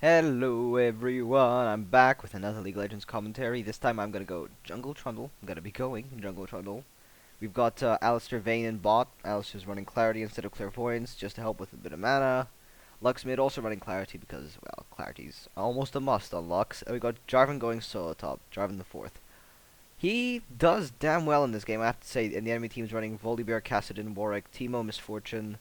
Hello everyone, I'm back with another League of Legends commentary. This time I'm gonna go Jungle Trundle. I'm gonna be going Jungle Trundle. We've got Alistair Vayne in bot. Alistair's running Clarity instead of Clairvoyance just to help with a bit of mana. Lux mid also running Clarity because, well, Clarity's almost a must on Lux. And we got Jarvan going solo top, Jarvan the 4th. He does damn well in this game, I have to say, and the enemy team's running Volibear, Kassadin, Warwick, Teemo, Misfortune.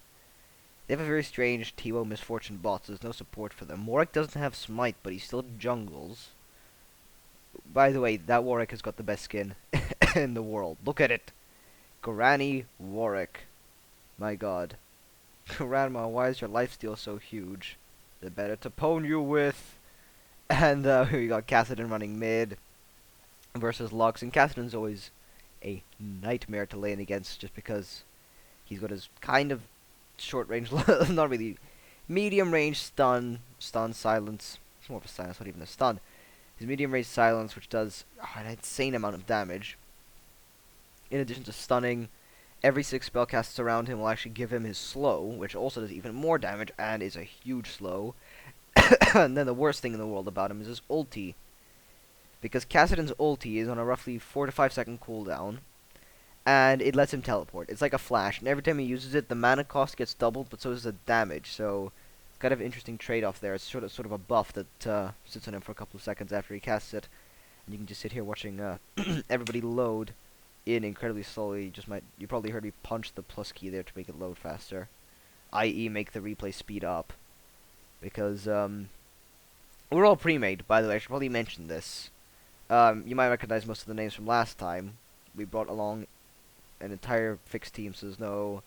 They have a very strange Teemo Misfortune bot, so there's no support for them. Warwick doesn't have Smite, but he still jungles. By the way, that Warwick has got the best skin in the world. Look at it! Guarani Warwick. My god. Grandma, why is your lifesteal so huge? The better to pwn you with. And we got Kassadin running mid versus Lux, and Kassadin's always a nightmare to lane against just because he's got his kind of short range, not really, medium range stun, silence. It's more of a silence, not even a stun. His medium range silence, which does an insane amount of damage. In addition to stunning, every 6 spellcasts around him will actually give him his slow, which also does even more damage and is a huge slow. And then the worst thing in the world about him is his ulti, because Kassadin's ulti is on a roughly 4 to 5 second cooldown. And it lets him teleport. It's like a flash, and every time he uses it, the mana cost gets doubled, but so does the damage. So it's kind of an interesting trade-off there. It's sort of a buff that sits on him for a couple of seconds after he casts it, and you can just sit here watching everybody load in incredibly slowly. You probably heard me punch the plus key there to make it load faster, i.e., make the replay speed up, because we're all pre-made. By the way, I should probably mention this. You might recognize most of the names from last time. We brought along an entire fixed team, so there's no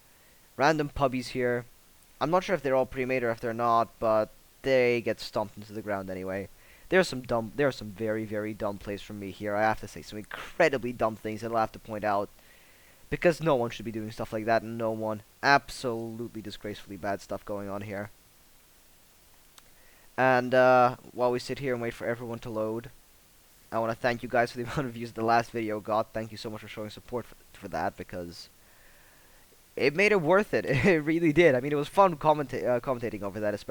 random pubbies here. I'm not sure if they're all pre-made or if they're not, but they get stomped into the ground anyway. There are some very, very dumb plays from me here. I have to say some incredibly dumb things that I'll have to point out, because no one should be doing stuff like that, and no one. Absolutely disgracefully bad stuff going on here. And while we sit here and wait for everyone to load, I want to thank you guys for the amount of views the last video got. Thank you so much for showing support for that, because it made it worth it. It really did. I mean, it was fun commentating over that,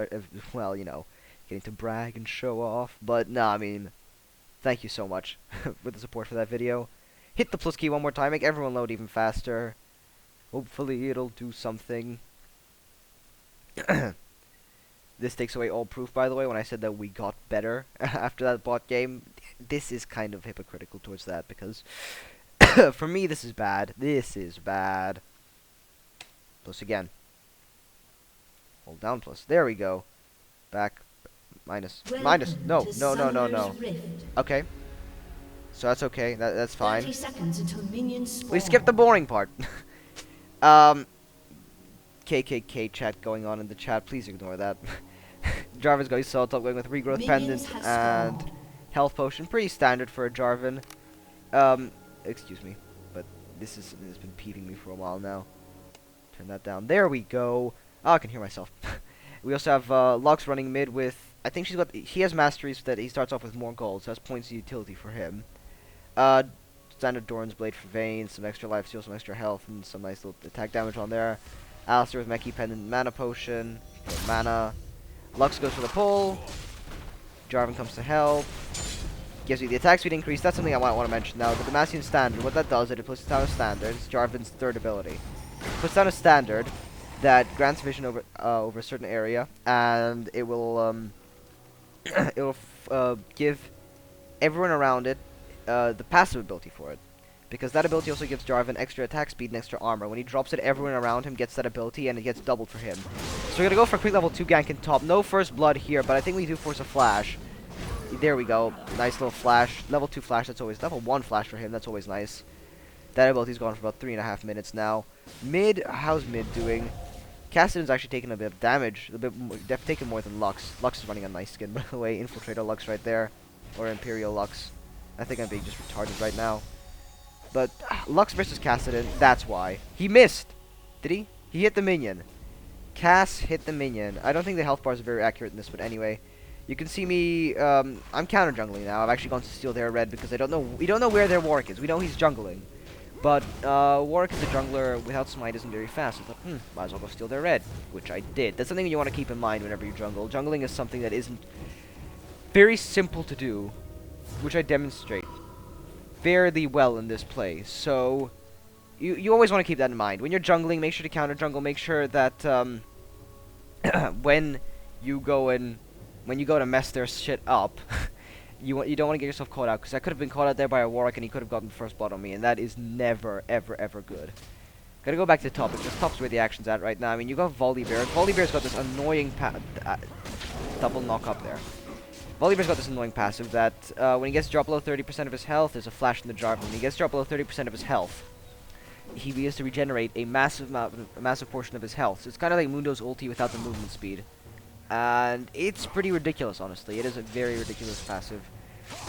well, you know, getting to brag and show off. But, nah, I mean, thank you so much for the support for that video. Hit the plus key one more time. Make everyone load even faster. Hopefully it'll do something. This takes away all proof, by the way, when I said that we got better after that bot game. This is kind of hypocritical towards that, because for me, this is bad. This is bad. Plus again. Hold down plus. There we go. Back. Minus. Minus. No. Okay. So that's okay. That's fine. 30 seconds until minions spawn. We skipped the boring part. KKK chat going on in the chat. Please ignore that. Jarvan's going solo top, going with Regrowth Pendant and Health Potion. Pretty standard for a Jarvan. Excuse me, but this has been peeving me for a while now. Turn that down. There we go. Oh, I can hear myself. We also have Lux running mid with, I think he has masteries that he starts off with more gold, so that's points of utility for him. Standard Doran's Blade for Vayne, some extra life steal, some extra health, and some nice little attack damage on there. Alistair with Meki Pendant, Mana Potion, mana. Lux goes for the pull. Jarvan comes to help. Gives you the attack speed increase. That's something I want to mention now. The Demacian Standard, what that does is it puts down a standard. It's Jarvan's third ability. It puts down a standard that grants vision over a certain area, and it will give everyone around it the passive ability for it. Because that ability also gives Jarvan extra attack speed and extra armor. When he drops it, everyone around him gets that ability, and it gets doubled for him. So we're going to go for a quick level 2 gank in top. No first blood here, but I think we do force a flash. There we go. Nice little flash. Level 2 flash, that's always... Level 1 flash for him, that's always nice. That ability's gone for about 3.5 minutes now. Mid, how's mid doing? Kassadin's actually taking a bit of damage. They've taken more than Lux. Lux is running a nice skin, by the way. Infiltrator Lux right there. Or Imperial Lux. I think I'm being just retarded right now. But Lux versus Kassadin, that's why. He missed! Did he? He hit the minion. Cass hit the minion. I don't think the health bars are very accurate in this, but anyway. You can see me, I'm counter jungling now. I've actually gone to steal their red because we don't know where their Warwick is. We know he's jungling. But Warwick as a jungler without smite isn't very fast. I thought, might as well go steal their red, which I did. That's something you want to keep in mind whenever you jungle. Jungling is something that isn't very simple to do, which I demonstrate fairly well in this play. So you always want to keep that in mind when you're jungling. Make sure to counter jungle. Make sure that when you go in, when you go to mess their shit up, you don't want to get yourself caught out, because I could have been caught out there by a Warwick and he could have gotten the first blood on me, and that is never, ever, ever good. Gotta go back to top, because top's where the action's at right now. I mean, you got Volibear. Volibear's got this annoying double knock up there. Volibear's got this annoying passive that when he gets dropped below 30% of his health, there's a flash in the jar. When he gets dropped below 30% of his health, he begins to regenerate a massive portion of his health. So it's kind of like Mundo's ulti without the movement speed. And it's pretty ridiculous, honestly. It is a very ridiculous passive.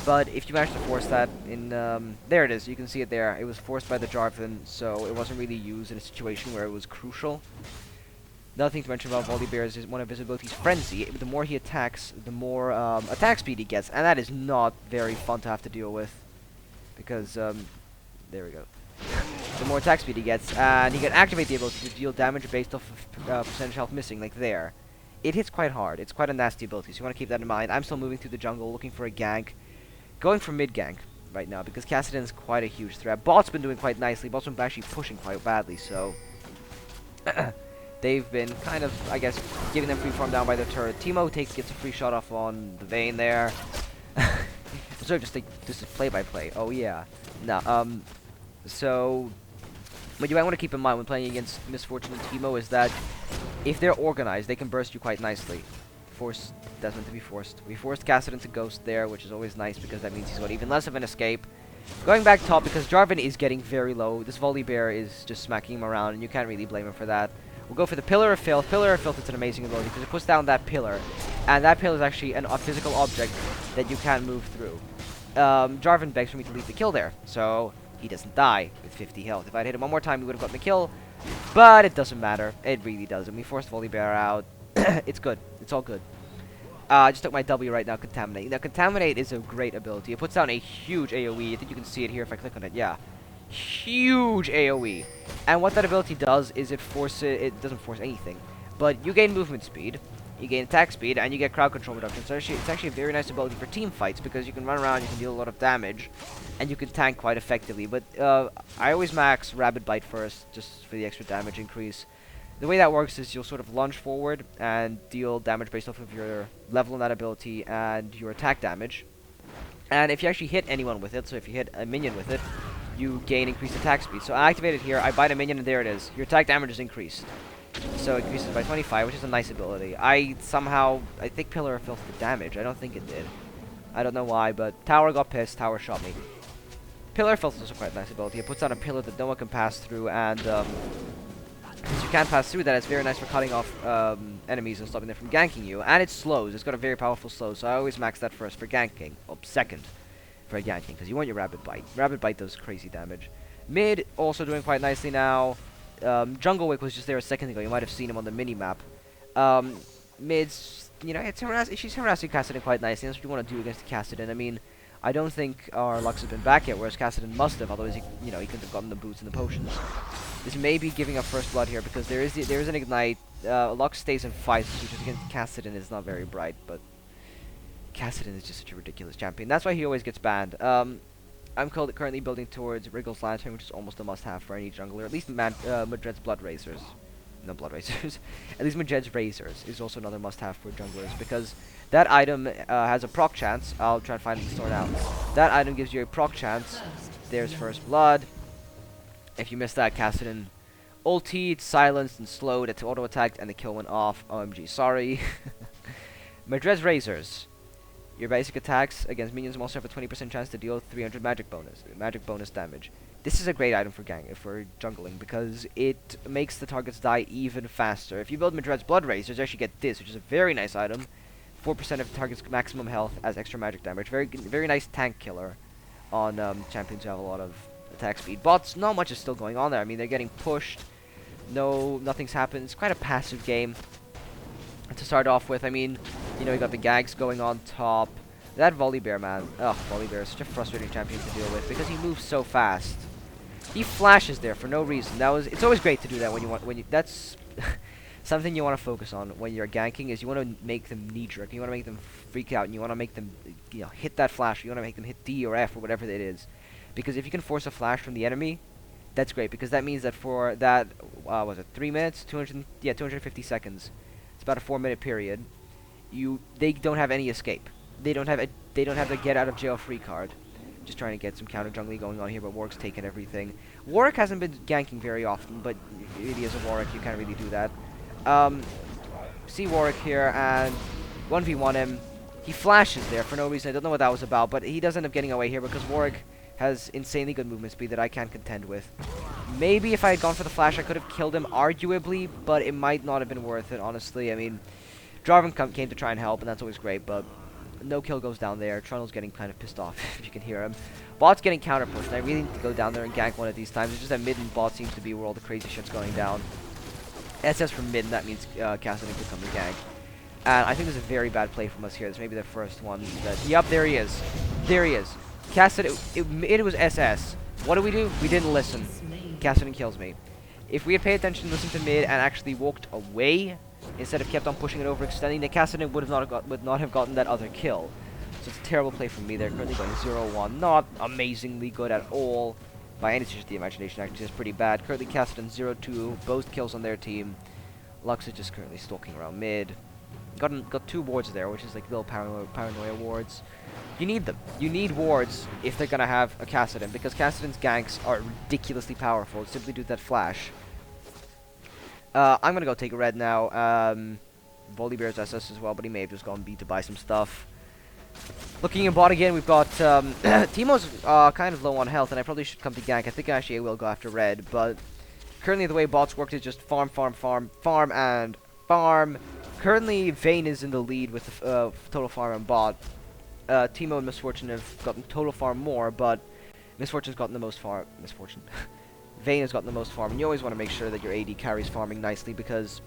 But if you manage to force that in, there it is, you can see it there. It was forced by the Jarvan, so it wasn't really used in a situation where it was crucial. Another thing to mention about Volibear is one of his abilities, Frenzy. The more he attacks, the more attack speed he gets, and that is not very fun to have to deal with. Because, there we go. The more attack speed he gets, and he can activate the ability to deal damage based off of percentage health missing, like there. It hits quite hard. It's quite a nasty ability, so you want to keep that in mind. I'm still moving through the jungle, looking for a gank. Going for mid gank right now, because Kassadin is quite a huge threat. Bot's been doing quite nicely. Bot's been actually pushing quite badly, so... they've been kind of, I guess, giving them free farm down by their turret. Teemo gets a free shot off on the Vayne there. So just a play-by-play. Oh, yeah. No, so... what you might want to keep in mind when playing against Misfortune and Teemo is that if they're organized, they can burst you quite nicely. Force Desmond to be forced. We forced Kassadin to Ghost there, which is always nice because that means he's got even less of an escape. Going back top, because Jarvan is getting very low. This Volibear is just smacking him around, and you can't really blame him for that. We'll go for the Pillar of Filth. Pillar of Filth is an amazing ability because it puts down that pillar. And that pillar is actually a physical object that you can't move through. Jarvan begs for me to leave the kill there, so he doesn't die with 50 health. If I'd hit him one more time, he would have gotten the kill. But it doesn't matter. It really doesn't. We forced Volibear out. It's good. It's all good. I just took my W right now, Contaminate. Now, Contaminate is a great ability. It puts down a huge AoE. I think you can see it here if I click on it. Yeah. Huge AoE. And what that ability does is it doesn't force anything. But you gain movement speed, you gain attack speed, and you get crowd control reduction. So it's actually a very nice ability for team fights because you can run around, you can deal a lot of damage, and you can tank quite effectively. But I always max Rapid Bite first, just for the extra damage increase. The way that works is you'll sort of lunge forward and deal damage based off of your level on that ability and your attack damage. And if you actually hit anyone with it, so if you hit a minion with it, you gain increased attack speed. So I activate it here, I bite a minion, and there it is. Your attack damage is increased. So it increases by 25, which is a nice ability. I think Pillar of Filth did damage. I don't think it did. I don't know why, but Tower got pissed. Tower shot me. Pillar of Filth is also quite a nice ability. It puts down a pillar that no one can pass through, and since you can't pass through that, it's very nice for cutting off enemies and stopping them from ganking you. And it slows. It's got a very powerful slow, so I always max that first for ganking. Well, second for ganking, because you want your Rapid Bite. Rapid Bite does crazy damage. Mid, also doing quite nicely now. Jungle Wick was just there a second ago. You might have seen him on the mini-map. Mid's, you know, she's harassing Kassadin quite nicely. That's what you want to do against Kassadin. I mean, I don't think our Lux has been back yet, whereas Kassadin must have, otherwise he couldn't have gotten the boots and the potions. This may be giving up first blood here because there is an ignite. Lux stays and fights, which is against Kassadin is not very bright, but Kassadin is just such a ridiculous champion. That's why he always gets banned. I'm currently building towards Wriggle's Lantern, which is almost a must-have for any jungler. At least Madred's Blood Razors. No, Blood Razors. At least Madred's Razors is also another must-have for junglers, because that item has a proc chance. I'll try and find it in the store now. That item gives you a proc chance. There's First Blood. If you miss that, Kassadin ulti, it's silenced and slowed, it's auto-attacked, and the kill went off. OMG, sorry. Madred's Razors. Your basic attacks against minions and monsters have a 20% chance to deal 300 magic bonus damage. This is a great item for jungling because it makes the targets die even faster. If you build Madred's Blood Razors, you actually get this, which is a very nice item. 4% of the target's maximum health as extra magic damage. Very nice tank killer on champions who have a lot of attack speed. Bots, not much is still going on there. I mean, they're getting pushed. Nothing's happened. It's quite a passive game to start off with. I mean, you know, you got the gags going on top. That Volibear, man. Ugh, Volibear is such a frustrating champion to deal with because he moves so fast. He flashes there for no reason. It's always great to do that when you that's something you want to focus on when you're ganking is you want to make them knee-jerk. You want to make them freak out, and you want to make them, hit that flash. You want to make them hit D or F or whatever it is. Because if you can force a flash from the enemy, that's great. Because that means that for that, was it 3 minutes? 250 seconds. It's about a 4-minute period. They don't have any escape. They don't have the get out of jail free card. Just trying to get some counter jungling going on here, but Warwick's taken everything. Warwick hasn't been ganking very often, but really as a Warwick, you can't really do that. See Warwick here, and 1v1 him. He flashes there for no reason. I don't know what that was about, but he does end up getting away here because Warwick has insanely good movement speed that I can't contend with. Maybe if I had gone for the flash, I could have killed him, arguably, but it might not have been worth it, honestly. I mean, Jarvan came to try and help, and that's always great, but no kill goes down there. Trundle's getting kind of pissed off, if you can hear him. Bot's getting counter pushed, and I really need to go down there and gank one of these times. It's just that mid and bot seems to be where all the crazy shit's going down. SS from mid, and that means Kassadin could come to gank. And I think this is a very bad play from us here. This may be the first one. Yep, there he is. There he is. Kassadin, it was SS. What do? We didn't listen. Kassadin kills me. If we had paid attention, listened to mid, and actually walked away, instead of kept on pushing and overextending, the Kassadin would not have gotten that other kill. So it's a terrible play from me there. Currently going 0-1. Not amazingly good at all. By any stretch of the imagination, actually, it's pretty bad. Currently Kassadin 0-2. Both kills on their team. Lux is just currently stalking around mid. Got 2 wards there, which is like little paranoia wards. You need them. You need wards if they're gonna have a Kassadin, because Kassadin's ganks are ridiculously powerful simply due to that flash. I'm gonna go take a red now. Volibear's SS as well, but he may have just gone B to buy some stuff. Looking in bot again, we've got Teemo's kind of low on health, and I probably should come to gank. I think actually I will go after red, but currently the way bots work is just farm, and farm. Currently, Vayne is in the lead with the total farm and bot. Teemo and Misfortune have gotten total farm more, but Misfortune's gotten the most farm. Vayne has gotten the most farm, and you always want to make sure that your AD carries farming nicely, because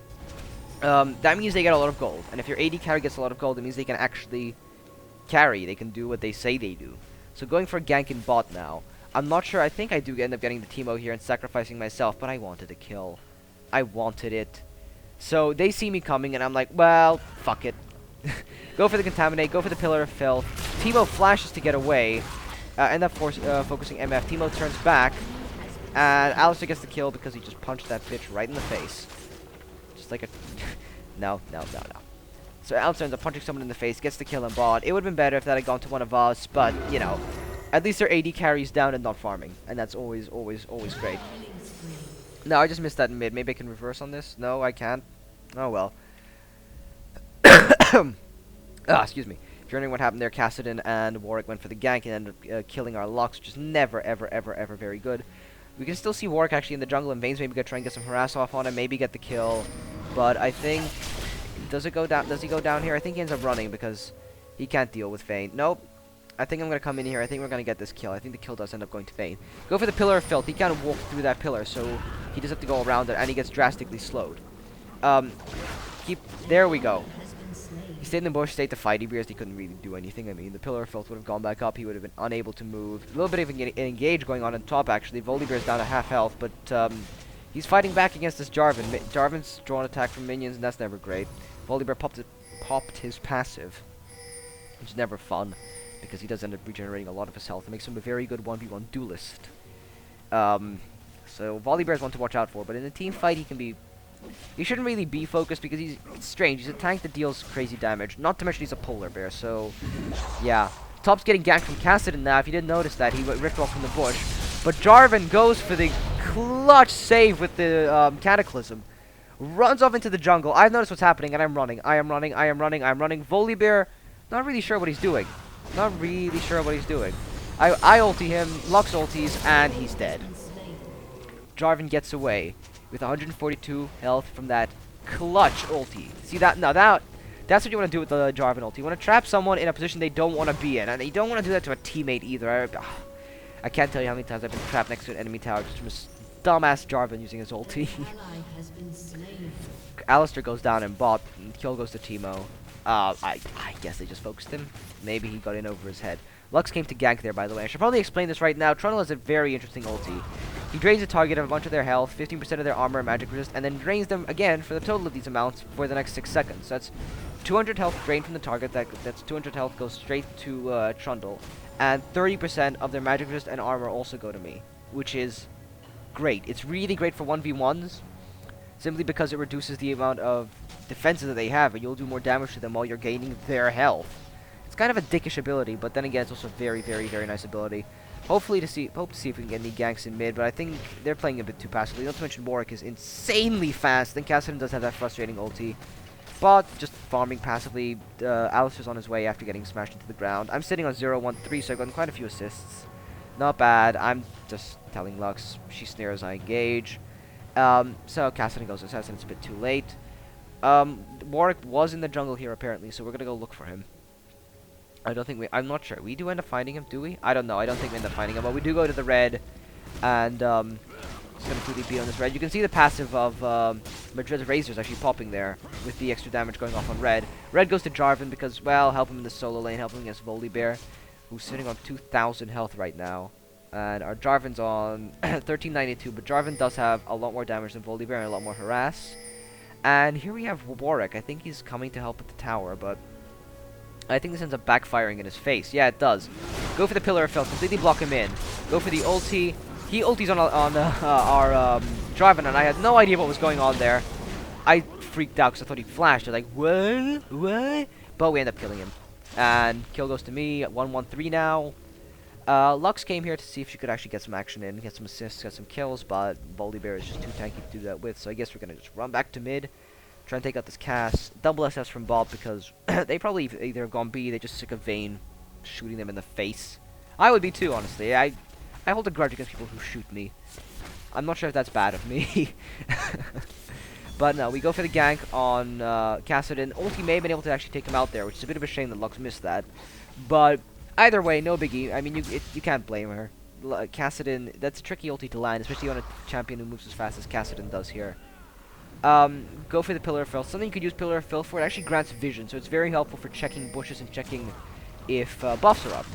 that means they get a lot of gold. And if your AD carry gets a lot of gold, it means they can actually carry. They can do what they say they do. So going for gank and bot now. I'm not sure. I think I do end up getting the Teemo here and sacrificing myself, but I wanted a kill. I wanted it. So they see me coming, and I'm like, well, fuck it. Go for the Contaminate, go for the Pillar of Filth. Teemo flashes to get away. End up focusing MF. Teemo turns back, and Alistar gets the kill because he just punched that bitch right in the face. Just like a... No. So Alistar ends up punching someone in the face, gets the kill and bot. It would have been better if that had gone to one of us, but, you know, at least their AD carries down and not farming. And that's always great. No, I just missed that in mid. Maybe I can reverse on this? No, I can't. Oh, well. Excuse me. If you're wondering what happened there, Kassadin and Warwick went for the gank and ended up killing our Lux, which is never, ever very good. We can still see Warwick actually in the jungle, and Vayne's maybe gonna try and get some harass off on him, maybe get the kill. But I think... Does he go down here? I think he ends up running because he can't deal with Vayne. Nope. I think I'm going to come in here. I think we're going to get this kill. I think the kill does end up going to Vayne. Go for the Pillar of Filth. He kind of walked through that pillar, so he does have to go around it, and he gets drastically slowed. There we go. He stayed in the bush, stayed to fight. He realized he couldn't really do anything. I mean, the Pillar of Filth would have gone back up. He would have been unable to move. A little bit of an engage going on top, actually. Volibear's down to half health, but he's fighting back against this Jarvan. Jarvan's drawn attack from minions, and that's never great. Volibear popped his passive, which is never fun, because he does end up regenerating a lot of his health. It makes him a very good 1v1 duelist. So Volibear is one to watch out for, but in a team fight he shouldn't really be focused, because it's strange. He's a tank that deals crazy damage, not to mention he's a polar bear, so yeah. Top's getting ganked from Kassadin now. If you didn't notice that, he ripped off from the bush. But Jarvan goes for the clutch save with the Cataclysm. Runs off into the jungle. I've noticed what's happening, and I'm running. Volibear, not really sure what he's doing. I ulti him, Lux ultis, and he's dead. Jarvan gets away with 142 health from that clutch ulti. See that? No, that's what you want to do with the Jarvan ulti. You want to trap someone in a position they don't want to be in, and you don't want to do that to a teammate either. I can't tell you how many times I've been trapped next to an enemy tower just from a dumbass Jarvan using his ulti. Alistar goes down and bot, and kill goes to Teemo. I guess they just focused him. Maybe he got in over his head. Lux came to gank there, by the way. I should probably explain this right now. Trundle has a very interesting ulti. He drains the target of a bunch of their health, 15% of their armor and magic resist, and then drains them again for the total of these amounts for the next 6 seconds. So that's 200 health drained from the target. That's 200 health goes straight to Trundle, and 30% of their magic resist and armor also go to me, which is great. It's really great for 1v1s, simply because it reduces the amount of defenses that they have, and you'll do more damage to them while you're gaining their health. It's kind of a dickish ability, but then again, it's also a very, very, very nice ability. Hope to see if we can get any ganks in mid, but I think they're playing a bit too passively. Not to mention Warwick is insanely fast. Then Kassadin does have that frustrating ulti, but just farming passively. Alistair's on his way after getting smashed into the ground. I'm sitting on 0-1-3, so I've gotten quite a few assists. Not bad. I'm just telling Lux. She snares, I engage. So Kassadin goes assassin. It's a bit too late. Warwick was in the jungle here apparently, so we're gonna go look for him. I'm not sure. We do end up finding him, do we? I don't know. I don't think we end up finding him, but we do go to the red, and it's gonna quickly be on this red. You can see the passive of Madrid's Razor's actually popping there with the extra damage going off on red. Red goes to Jarvan because, well, help him in the solo lane, help him against Volibear, who's sitting on 2,000 health right now. And our Jarvan's on 1392, but Jarvan does have a lot more damage than Volibear and a lot more harass. And here we have Warwick. I think he's coming to help with the tower, but I think this ends up backfiring in his face. Yeah, it does. Go for the Pillar of Filth. Completely block him in. Go for the ulti. He ultis on our Jarvan, and I had no idea what was going on there. I freaked out because I thought he flashed. I was like, what? What? But we end up killing him. And kill goes to me at 1-1-3 now. Lux came here to see if she could actually get some action in, get some assists, get some kills, but Volibear is just too tanky to do that with, so I guess we're going to just run back to mid. Try and take out this cast. Double SS from Bob because they probably either have gone B, they're just sick of Vayne shooting them in the face. I would be too, honestly. I hold a grudge against people who shoot me. I'm not sure if that's bad of me. But no, we go for the gank on Kassadin. Ulti may have been able to actually take him out there, which is a bit of a shame that Lux missed that. But either way, no biggie. I mean, you can't blame her. Kassadin, that's a tricky ulti to land, especially on a champion who moves as fast as Kassadin does here. Go for the Pillar of Filth. Something you could use Pillar of Filth for, it actually grants vision, so it's very helpful for checking bushes and checking if buffs are up.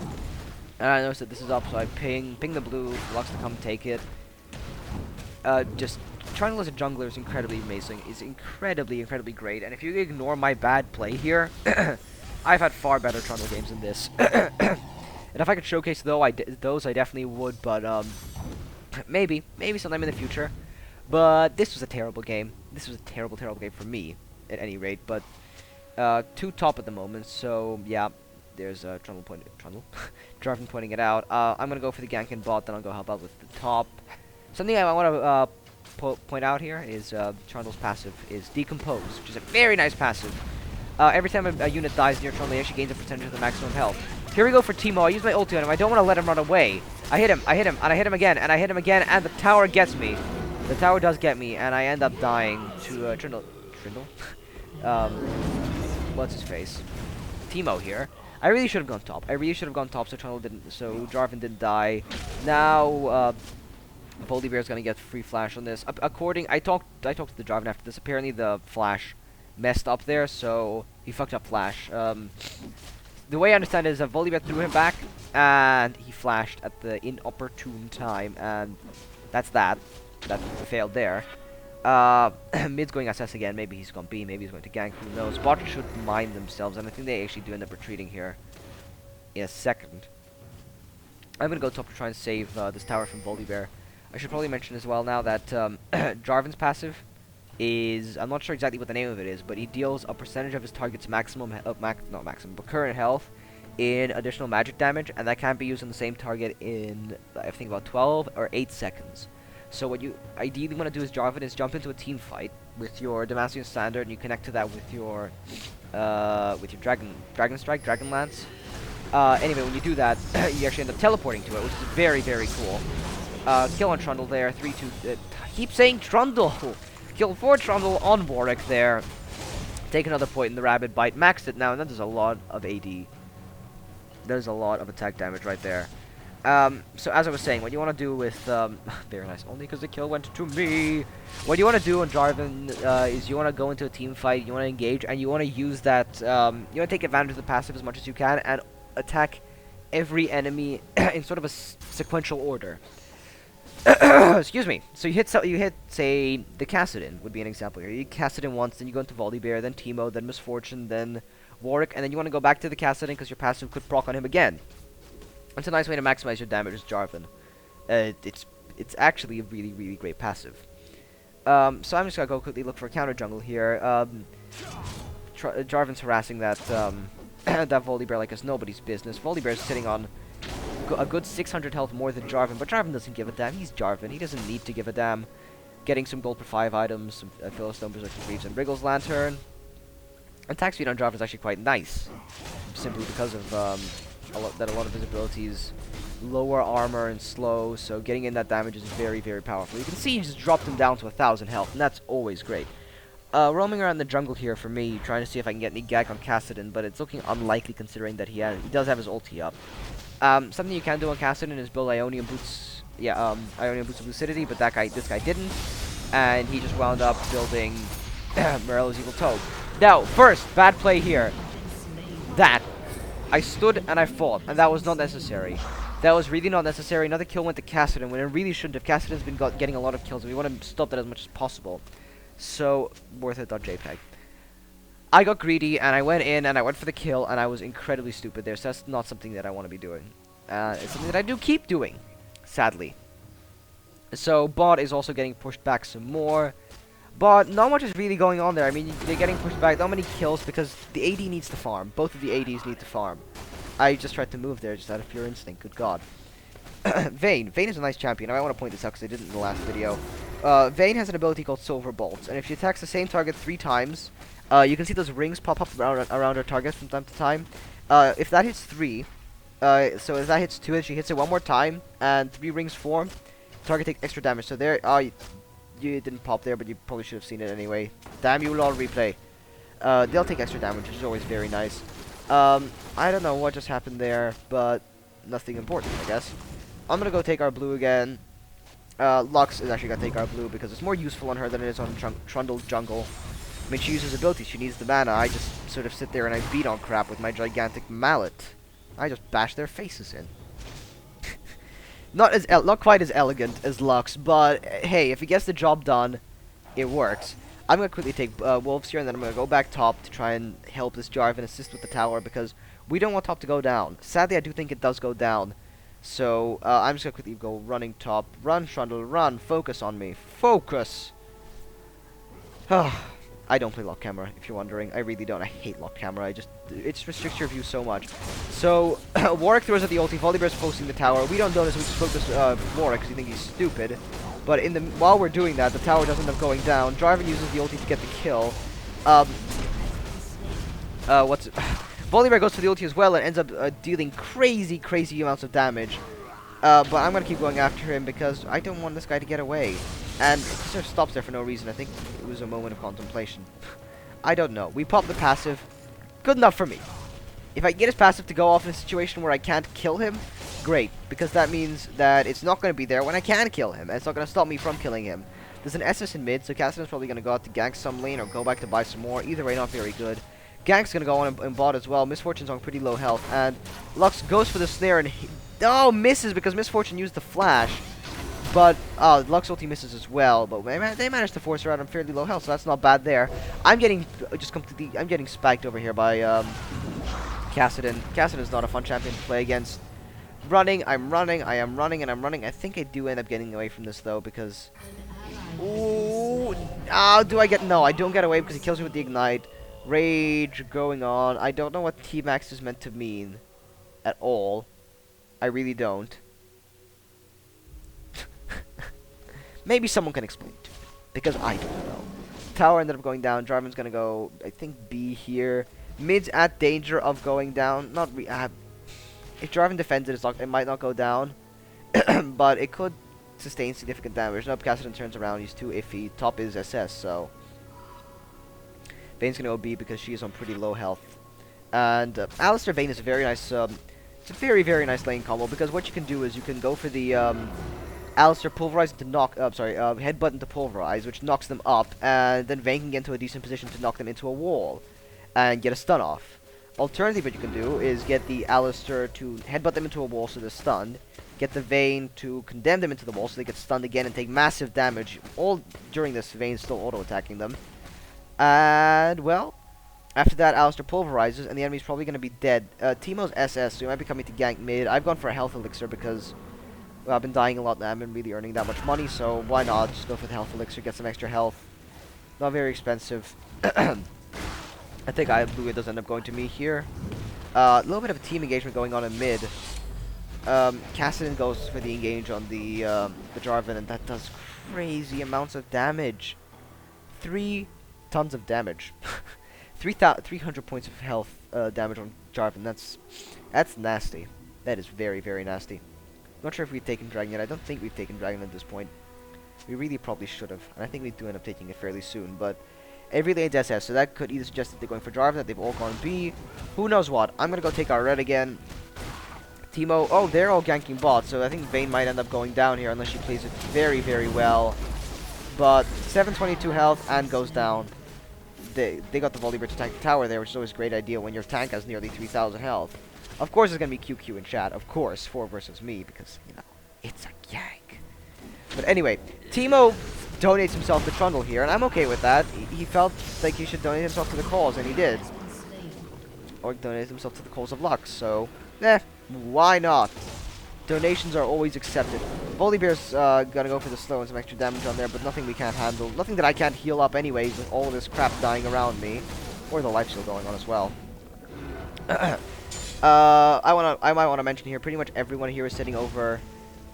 And I noticed that this is up, so I ping the blue, Lux to come take it. Just Trundle as a jungler is incredibly amazing. It's incredibly, incredibly great, and if you ignore my bad play here, I've had far better Trundle games than this. And if I could showcase those, I definitely would, but maybe sometime in the future. But this was a terrible game. This was a terrible, terrible game for me, at any rate. But 2 top at the moment, so yeah. There's Jarvan pointing it out. I'm gonna go for the gank and bot, then I'll go help out with the top. Something I want to point out here is Trundle's passive is Decompose, which is a very nice passive. Every time a unit dies near Trundle, he actually gains a percentage of the maximum health. Here we go for Teemo. I use my ulti on him. I don't want to let him run away. I hit him, and I hit him again, and I hit him again, and the tower gets me. The tower does get me, and I end up dying to Trundle. What's his face? Teemo here. I really should have gone top. So Trundle didn't. So Jarvan didn't die. Now Volibear is gonna get free flash on this. I talked to the Jarvan after this. Apparently the flash messed up there, so he fucked up flash. The way I understand it is that Volibear threw him back, and he flashed at the inopportune time, and that's that. That failed there. Mid's going SS again. Maybe he's gone B. Maybe he's going to gank. Who knows? Bot should mind themselves, and I think they actually do end up retreating here in a second. I'm gonna go top to try and save this tower from Volibear. I should probably mention as well now that Jarvan's passive is, I'm not sure exactly what the name of it is, but he deals a percentage of his target's maximum, not maximum, but current health in additional magic damage, and that can be used on the same target in, I think, about 12 or 8 seconds. So what you ideally want to do as Jarvan is jump into a team fight with your Damascene Standard, and you connect to that with your Dragon Strike, Dragon Lance. Anyway, when you do that, you actually end up teleporting to it, which is very, very cool. Kill on Trundle there, 3-2. Keep saying Trundle! Kill 4 Trundle on Warwick there. Take another point in the Rabid Bite. Maxed it now, and that does a lot of AD. There's a lot of attack damage right there. So as I was saying, what you want to do with very nice, only because the kill went to me. What you want to do on Jarvan is you want to go into a team fight, you want to engage, and you want to use that. You want to take advantage of the passive as much as you can and attack every enemy in sort of a sequential order. Excuse me. So you hit, say, the Cassidon would be an example here. You Cassidon once, then you go into Volibear, then Teemo, then Misfortune, then Warwick, and then you want to go back to the Cassidon because your passive could proc on him again. It's a nice way to maximize your damage as Jarvan. It's actually a really, really great passive. So I'm just gonna go quickly look for a counter jungle here. Jarvan's harassing that that Volibear like it's nobody's business. Volibear's sitting on a good 600 health more than Jarvan, but Jarvan doesn't give a damn. He's Jarvan. He doesn't need to give a damn. Getting some gold per 5 items, some Philistone, Berserker Greaves, and Wriggle's Lantern. Attack speed on Jarvan is actually quite nice, simply because of a lot of his abilities lower armor and slow, so getting in that damage is very, very powerful. You can see he just dropped him down to 1,000 health, and that's always great. Roaming around the jungle here for me, trying to see if I can get any gag on Cassidon, but it's looking unlikely considering that he does have his ulti up. Something you can do on Cassidon is build Ionian Boots. Yeah, Ionian Boots of Lucidity, but this guy didn't, and he just wound up building Morello's Evil Toad. Now, first, bad play here. I stood and I fought, and that was not necessary. That was really not necessary. Another kill went to Cassidon when it really shouldn't have. Cassidon's been getting a lot of kills, and we want to stop that as much as possible. So, worth it. JPEG. I got greedy, and I went in, and I went for the kill, and I was incredibly stupid there, so that's not something that I want to be doing. It's something that I do keep doing, sadly. So, bot is also getting pushed back some more. But not much is really going on there. I mean, they're getting pushed back. Not many kills because the AD needs to farm. Both of the ADs need to farm. I just tried to move there just out of pure instinct. Good God. Vayne. Vayne is a nice champion. I might want to point this out because I didn't in the last video. Vayne has an ability called Silver Bolts. And if she attacks the same target 3 times, you can see those rings pop up around her target from time to time. If that hits 3, so if that hits 2 and she hits it one more time, and 3 rings form, target takes extra damage. So there, you didn't pop there, but you probably should have seen it anyway. Damn you, LOL replay. They'll take extra damage, which is always very nice. I don't know what just happened there, but nothing important, I guess. I'm gonna go take our blue again. Lux is actually gonna take our blue because it's more useful on her than it is on Trundle's jungle. I mean, she uses abilities, she needs the mana. I just sort of sit there and I beat on crap with my gigantic mallet. I just bash their faces in. Not quite as elegant as Lux, but hey, if he gets the job done, it works. I'm gonna quickly take Wolves here, and then I'm gonna go back top to try and help this Jarvan assist with the tower because we don't want top to go down. Sadly, I do think it does go down, so I'm just gonna quickly go running top. Run, Trundle, run! Focus on me, focus! I don't play lock camera, if you're wondering. I really don't. I hate lock camera. It restricts your view so much. So, Warwick throws at the ulti. Volibear's posting the tower. We don't notice we just focus Warwick because we think he's stupid. But while we're doing that, the tower doesn't end up going down. Jarvan uses the ulti to get the kill. Volibear goes for the ulti as well and ends up dealing crazy amounts of damage. But I'm gonna keep going after him because I don't want this guy to get away. And he sort of stops there for no reason. I think it was a moment of contemplation. I don't know. We pop the passive. Good enough for me. If I get his passive to go off in a situation where I can't kill him, great. Because that means that it's not going to be there when I can kill him. And it's not going to stop me from killing him. There's an SS in mid, so Cassidon's probably going to go out to gank some lane or go back to buy some more. Either way, not very good. Gank's going to go on in bot as well. Misfortune's on pretty low health. And Lux goes for the snare and misses because Misfortune used the flash. But Lux ulti misses as well, but they managed to force her out on fairly low health, so that's not bad there. I'm getting spiked over here by Cassidon. Cassidon is not a fun champion to play against. I am running, and I'm running. I think I do end up getting away from this though because ooh, no, I don't get away because he kills me with the ignite. Rage going on. I don't know what T-Max is meant to mean at all. I really don't. Maybe someone can explain it to me, because I don't know. Tower ended up going down. Jarvan's gonna go, I think, B here. Mid's at danger of going down. If Jarvan defends it, it might not go down, but it could sustain significant damage. Nope, Cassidon turns around. He's too iffy. Top is SS, so Vayne's gonna go B because she is on pretty low health. And Alistar Vayne is a very nice. It's a very nice lane combo because what you can do is you can go for the Alistar pulverize into headbutt into pulverize, which knocks them up, and then Vayne can get into a decent position to knock them into a wall and get a stun off. Alternatively, what you can do is get the Alistar to headbutt them into a wall so they're stunned. get the Vayne to condemn them into the wall so they get stunned again and take massive damage. All during this, Vayne's still auto-attacking them. And, well, after that, Alistar pulverizes, and the enemy's probably going to be dead. Teemo's SS, so he might be coming to gank mid. I've gone for a health elixir because, well, I've been dying a lot and I haven't been really earning that much money, so why not just go for the health elixir, get some extra health. Not very expensive. I think Blue does end up going to me here. A little bit of a team engagement going on in mid. Kassadin goes for the engage on the Jarvan, and that does crazy amounts of damage. 3 tons of damage. 300 points of health damage on Jarvan. That's nasty. That is very, very nasty. Not sure if we've taken Dragon yet. I don't think we've taken Dragon at this point. We really probably should have. And I think we do end up taking it fairly soon. But every lane's SS, so that could either suggest that they're going for Jarvan, that they've all gone B. Who knows what. I'm going to go take our red again. Teemo, oh, they're all ganking bot, so I think Vayne might end up going down here unless she plays it very, very well. But 722 health and goes down. They got the Volibear to tank the tower there, which is always a great idea when your tank has nearly 3,000 health. Of course, it's going to be QQ in chat. Of course, 4 versus me, because, you know, it's a gank. But anyway, Teemo donates himself to Trundle here, and I'm okay with that. He felt like he should donate himself to the cause, and he did. Or donate himself to the cause of Lux, so, why not? Donations are always accepted. Volibear's gonna go for the slow and some extra damage on there, but nothing we can't handle. Nothing that I can't heal up anyways with all this crap dying around me. Or the life steal going on as well. I might want to mention here, pretty much everyone here is sitting over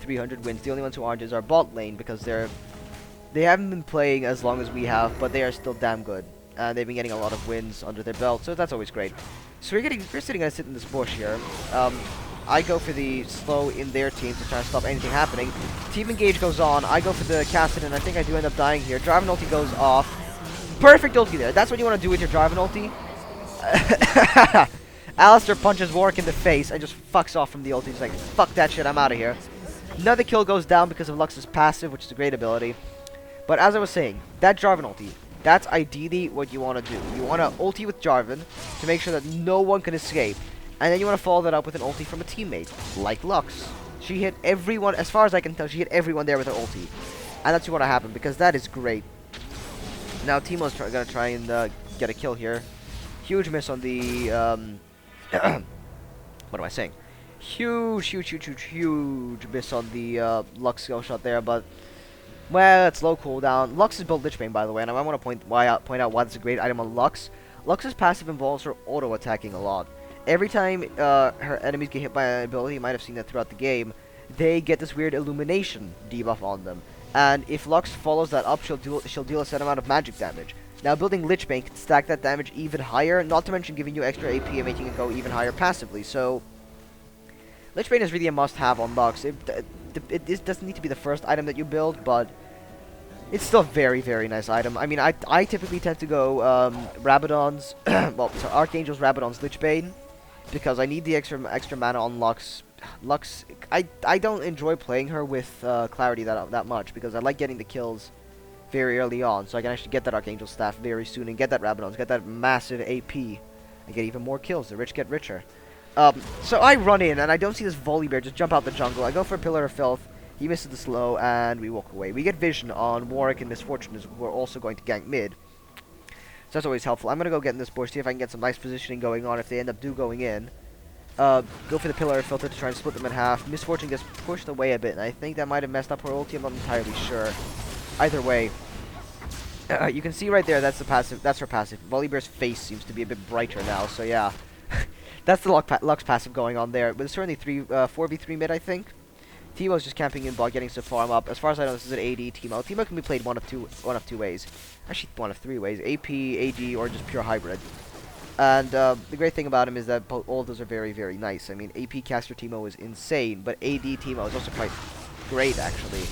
300 wins. The only ones who aren't is our bot lane, because they haven't been playing as long as we have, but they are still damn good. They've been getting a lot of wins under their belt, so that's always great. So we're sitting gonna sit in this bush here. I go for the slow in their team to try and stop anything happening. Team engage goes on. I go for the Kassadin, and I think I do end up dying here. Jarvan ulti goes off. Perfect ulti there. That's what you want to do with your Jarvan ulti. Alistar punches Warwick in the face and just fucks off from the ulti. He's like, fuck that shit, I'm out of here. Another kill goes down because of Lux's passive, which is a great ability. But as I was saying, that Jarvan ulti, that's ideally what you want to do. You want to ulti with Jarvan to make sure that no one can escape. And then you want to follow that up with an ulti from a teammate, like Lux. She hit everyone, as far as I can tell, she hit everyone there with her ulti. And that's what want to happen, because that is great. Now Teemo's going to try and get a kill here. Huge miss on the... what am I saying? Huge miss on the Lux skill shot there, but... Well, it's low cooldown. Lux is built Lich Bane, by the way, and I want to point out why this is a great item on Lux. Lux's passive involves her auto-attacking a lot. Every time her enemies get hit by an ability, you might have seen that throughout the game, they get this weird illumination debuff on them. And if Lux follows that up, she'll deal a set amount of magic damage. Now, building Lich Bane can stack that damage even higher, not to mention giving you extra AP and making it go even higher passively. So, Lich Bane is really a must-have on Lux. It doesn't need to be the first item that you build, but it's still a very, very nice item. I mean, I typically tend to go Rabadon's, well, so Archangel's Rabadon's Lich Bane, because I need the extra mana on Lux. Lux, I don't enjoy playing her with Clarity that much, because I like getting the kills very early on, so I can actually get that Archangel staff very soon and get that Rabadon's, get that massive AP, and get even more kills. The rich get richer. So I run in, and I don't see this Volibear just jump out the jungle. I go for a Pillar of Filth. He misses the slow, and we walk away. We get vision on Warwick and Misfortune, who are also going to gank mid. So that's always helpful. I'm going to go get in this bush, see if I can get some nice positioning going on if they end up going in. Go for the Pillar of Filter to try and split them in half. Misfortune gets pushed away a bit, and I think that might have messed up her ulti. I'm not entirely sure. Either way, you can see right there, that's her passive. Volibear's face seems to be a bit brighter now, so yeah. That's the Lux passive going on there. But it's certainly 4v3 mid, I think. Teemo's just camping in bot, getting some farm up. As far as I know, this is an AD Teemo. Teemo can be played one of two ways. Actually, one of 3 ways. AP, AD, or just pure hybrid. And the great thing about him is that all of those are very, very nice. I mean, AP caster Teemo is insane, but AD Teemo is also quite great, actually.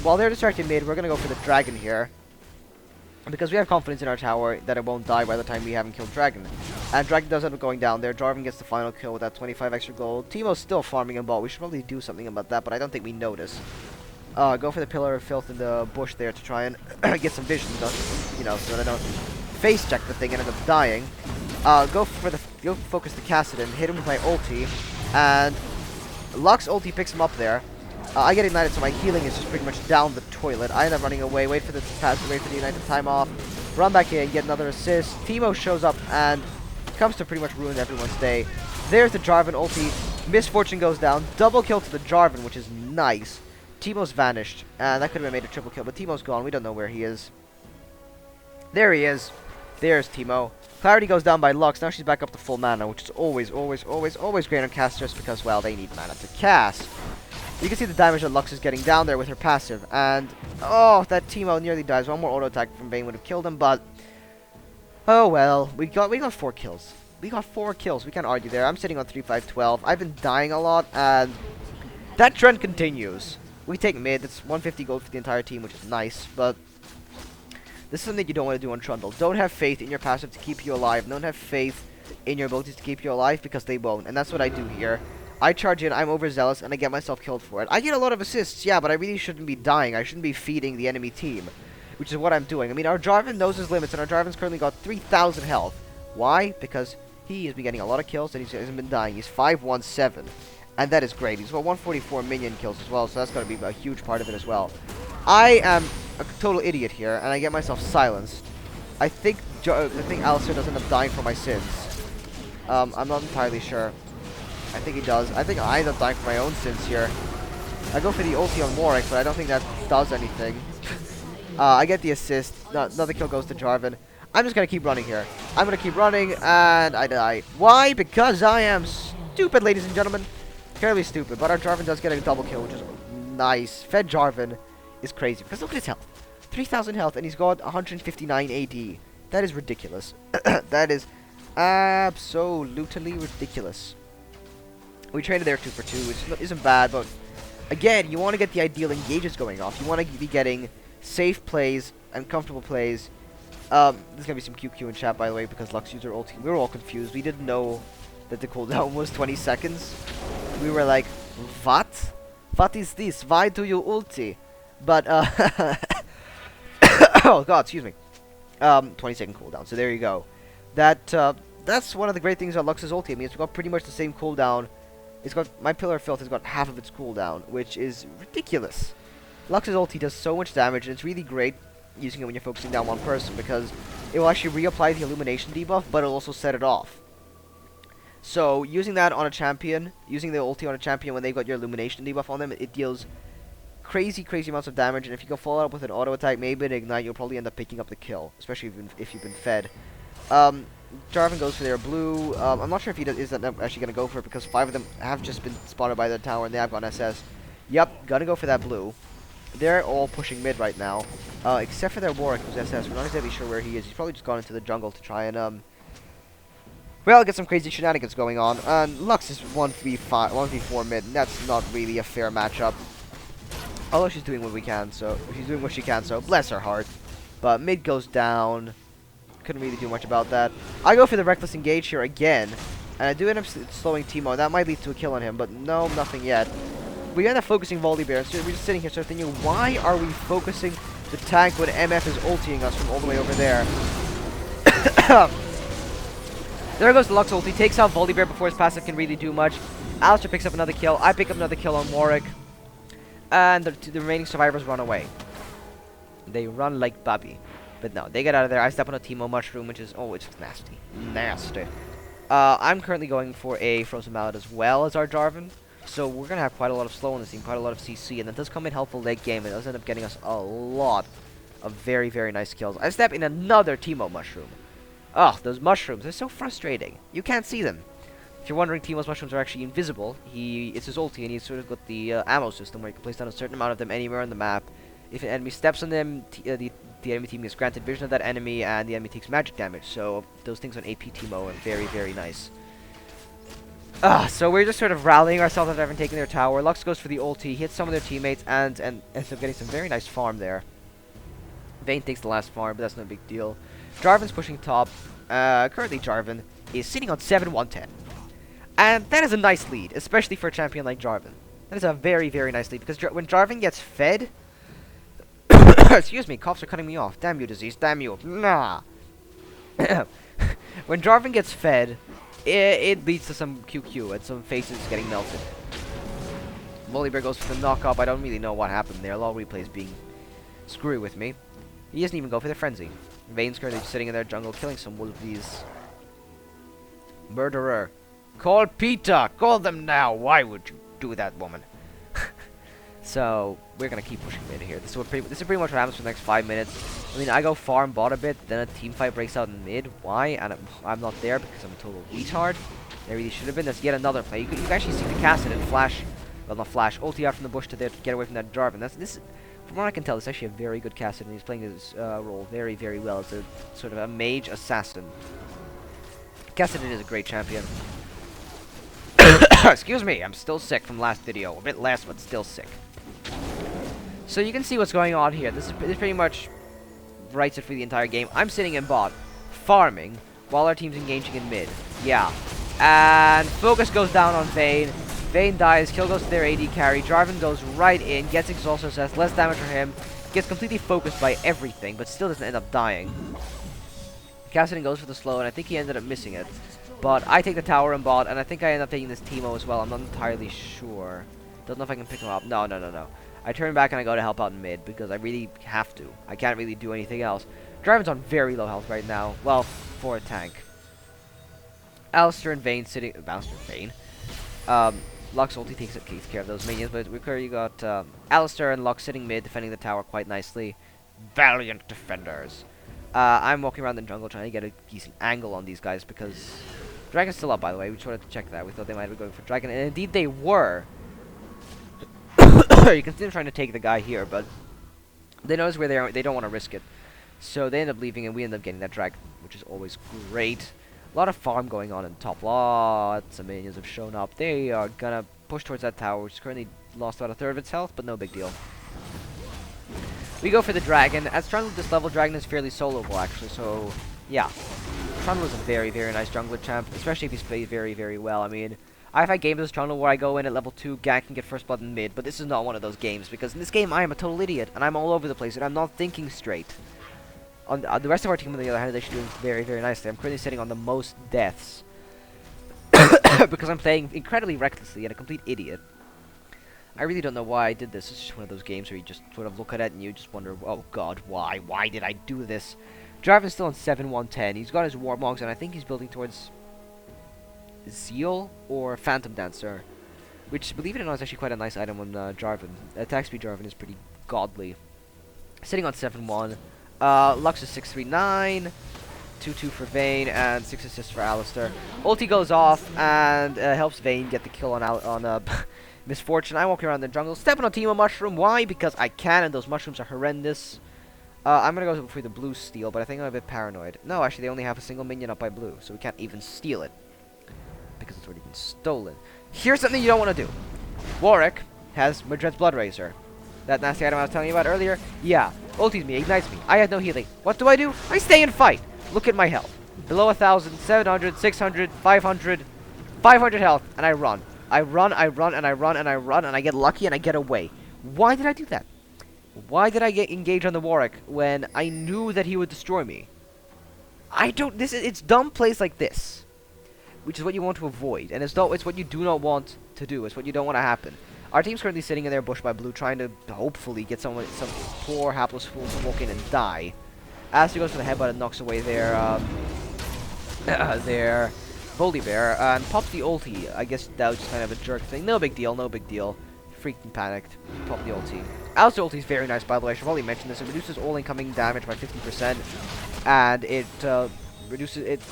While they're distracted mid, we're going to go for the dragon here, because we have confidence in our tower that it won't die by the time we haven't killed Dragon. And Dragon does end up going down there. Jarvan gets the final kill with that 25 extra gold. Teemo's still farming in bot. We should probably do something about that, but I don't think we notice. Go for the Pillar of Filth in the bush there to try and get some vision, you know, so that I don't face check the thing and end up dying. Go focus the Kassadin, hit him with my ulti, and Lux ulti picks him up there. I get ignited, so my healing is just pretty much down the toilet. I end up running away, wait for the pass, wait for the ignited time off, run back in, get another assist. Teemo shows up and comes to pretty much ruin everyone's day. There's the Jarvan ulti. Misfortune goes down. Double kill to the Jarvan, which is nice. Teemo's vanished, and that could have made a triple kill, but Teemo's gone. We don't know where he is. There he is. There's Teemo. Clarity goes down by Lux. Now she's back up to full mana, which is always great on casters because, well, they need mana to cast. You can see the damage that Lux is getting down there with her passive, and oh, that Teemo nearly dies. One more auto attack from Vayne would have killed him, but oh well. We got 4 kills. We got 4 kills. We can't argue there. I'm sitting on 3-5-12. I've been dying a lot, and that trend continues. We take mid. It's 150 gold for the entire team, which is nice, but this is something you don't want to do on Trundle. Don't have faith in your passive to keep you alive. Don't have faith in your abilities to keep you alive because they won't, and that's what I do here. I charge in, I'm overzealous, and I get myself killed for it. I get a lot of assists, yeah, but I really shouldn't be dying. I shouldn't be feeding the enemy team, which is what I'm doing. I mean, our Jarvan knows his limits, and our Jarvan's currently got 3,000 health. Why? Because he has been getting a lot of kills, and he hasn't been dying. He's 517, and that is great. He's got 144 minion kills as well, so that's going to be a huge part of it as well. I am a total idiot here, and I get myself silenced. I think Alistair does end up dying for my sins. I'm not entirely sure. I think he does. I think I end up dying for my own sins here. I go for the ulti on Warwick, but I don't think that does anything. I get the assist. Another kill goes to Jarvan. I'm just going to keep running here. I'm going to keep running, and I die. Why? Because I am stupid, ladies and gentlemen. Fairly stupid, but our Jarvan does get a double kill, which is nice. Fed Jarvan is crazy, because look at his health. 3,000 health, and he's got 159 AD. That is ridiculous. That is absolutely ridiculous. We traded there 2 for 2, which isn't bad, but again, you want to get the ideal engages going off. You want to be getting safe plays and comfortable plays. There's going to be some QQ in chat, by the way, because Lux used her ulti. We were all confused. We didn't know that the cooldown was 20 seconds. We were like, what? What is this? Why do you ulti? But, oh god, excuse me. 20-second cooldown, so there you go. That's one of the great things about Lux's ulti. I mean, it's got pretty much the same cooldown. It's got, my Pillar of Filth has got half of its cooldown, which is ridiculous. Lux's ulti does so much damage, and it's really great using it when you're focusing down one person, because it will actually reapply the illumination debuff, but it'll also set it off. So, using that on a champion, using the ulti on a champion when they've got your illumination debuff on them, it deals crazy amounts of damage, and if you go follow up with an auto attack, maybe an ignite, you'll probably end up picking up the kill, especially if you've been fed. Jarvan goes for their blue. I'm not sure if he is actually going to go for it, because 5 of them have just been spotted by the tower, and they have got SS. Yep, gonna go for that blue. They're all pushing mid right now, except for their Warwick, who's SS. We're not exactly sure where he is. He's probably just gone into the jungle to try and, well, get some crazy shenanigans going on. And Lux is 1v4 mid, and that's not really a fair matchup. Although she's doing what she can, so bless her heart. But mid goes down. Couldn't really do much about that. I go for the reckless engage here again, and I do end up slowing Teemo. That might lead to a kill on him, but no, nothing yet. We end up focusing Volibear, so we're just sitting here sort of thinking, why are we focusing the tank when MF is ultiing us from all the way over there? There goes the Lux ulti, takes out Volibear before his passive can really do much. Alistair picks up another kill. I pick up another kill on Warwick. And the remaining survivors run away. They run like Bubby. But no, they get out of there. I step on a Teemo mushroom, which is, oh, it's nasty. Nasty. I'm currently going for a Frozen Mallet as well as our Jarvan. So we're going to have quite a lot of slow on this team, quite a lot of CC. And that does come in helpful late game. It does end up getting us a lot of very nice kills. I step in another Teemo mushroom. Ugh, those mushrooms, they're so frustrating. You can't see them. If you're wondering, Teemo's mushrooms are actually invisible. It's his ulti, and he's sort of got the ammo system where you can place down a certain amount of them anywhere on the map. If an enemy steps on them, the enemy team gets granted vision of that enemy, and the enemy takes magic damage. So those things on AP Teemo are very nice. So we're just sort of rallying ourselves after having taken their tower. Lux goes for the ulti, hits some of their teammates, and ends up getting some very nice farm there. Vayne takes the last farm, but that's no big deal. Jarvan's pushing top. Currently Jarvan is sitting on 7-1-10. And that is a nice lead, especially for a champion like Jarvan. That is a very nice lead, because when Jarvan gets fed... Excuse me, coughs are cutting me off. Damn you, disease. Damn you. Nah. When Jarvan gets fed, it leads to some QQ and some faces getting melted. Volibear goes for the knock-up. I don't really know what happened there. A lot of replays being screwy with me. He doesn't even go for the frenzy. Vayne's currently sitting in their jungle killing some of these. Murderer. Call Peter! Call them now! Why would you do that, woman? So, we're gonna keep pushing mid here. This is pretty much what happens for the next 5 minutes. I mean, I go farm bot a bit, then a team fight breaks out in mid. Why? And I'm not there because I'm a total retard. There really should have been. That's yet another play. You can actually see the Cassid and flash. Well, not flash. Ulti out from the bush to there to get away from that Jarvan. From what I can tell, this is actually a very good Cassid, and he's playing his role very, very well as a sort of a mage assassin. Cassid is a great champion. Excuse me, I'm still sick from last video. A bit less, but still sick. So you can see what's going on here. This pretty much writes it for the entire game. I'm sitting in bot, farming, while our team's engaging in mid. Yeah. And focus goes down on Vayne. Vayne dies, kill goes to their AD carry. Jarvan goes right in, gets exhaust assess, less damage for him. Gets completely focused by everything, but still doesn't end up dying. Cassidy goes for the slow, and I think he ended up missing it. But I take the tower and bot, and I think I end up taking this Teemo as well. I'm not entirely sure. Don't know if I can pick him up. No. I turn back and I go to help out in mid because I really have to. I can't really do anything else. Jarvan's on very low health right now. Well, for a tank. Alistair and Vayne sitting... Alistair and Vayne. Lux ulti takes care of those minions, but we've already got Alistair and Lux sitting mid, defending the tower quite nicely. Valiant defenders. I'm walking around the jungle trying to get a decent angle on these guys because... Dragon's still up, by the way. We just wanted to check that. We thought they might be going for Dragon, and indeed they were. You can see them trying to take the guy here, but they notice where they are. They don't want to risk it. So they end up leaving, and we end up getting that Dragon, which is always great. A lot of farm going on in top. Lots of minions have shown up. They are gonna push towards that tower, which is currently lost about a third of its health, but no big deal. We go for the Dragon. As Trundle at this level, Dragon is fairly soloable, actually, so yeah. Trundle is a very, very nice jungler champ, especially if he's played very, very well. I mean, I've had games with Trundle where I go in at level 2, gank and get first blood in mid, but this is not one of those games, because in this game I am a total idiot, and I'm all over the place, and I'm not thinking straight. On the rest of our team, on the other hand, is actually doing very, very nicely. I'm currently sitting on the most deaths, because I'm playing incredibly recklessly and a complete idiot. I really don't know why I did this. It's just one of those games where you just sort of look at it and you just wonder, oh god, why? Why did I do this? Jarvan's still on 7-1-10. He's got his Warmogs, and I think he's building towards Zeal or Phantom Dancer, which, believe it or not, is actually quite a nice item on Jarvan. Attack speed Jarvan is pretty godly. Sitting on 7-1. Lux is 6-3-9. 2-2 for Vayne, and 6 assists for Alistair. Ulti goes off, and helps Vayne get the kill on Misfortune. I walk around the jungle, stepping on Teemo Mushroom. Why? Because I can, and those mushrooms are horrendous. I'm gonna go for the blue steal, but I think I'm a bit paranoid. No, actually, they only have a single minion up by blue, so we can't even steal it. Because it's already been stolen. Here's something you don't want to do. Warwick has Madred's Blood Razor. That nasty item I was telling you about earlier? Yeah. Ultis me, ignites me. I had no healing. What do? I stay and fight. Look at my health. Below 1,000, 700, 600, 500, 500 health, and I run. I run, and I get lucky, and I get away. Why did I do that? Why did I get engaged on the Warwick when I knew that he would destroy me? It's dumb plays like this, which is what you want to avoid, and it's what you do not want to do. It's what you don't want to happen. Our team's currently sitting in their bush by blue, trying to hopefully get some poor hapless fool to walk in and die. Aster goes for the headbutt and knocks away their Volibear, and pops the ulti. I guess that was just kind of a jerk thing. No big deal, no big deal. Freaking panicked. Pop the ulti. Alistair ulti is very nice, by the way. I should probably mention this. It reduces all incoming damage by 50%, and it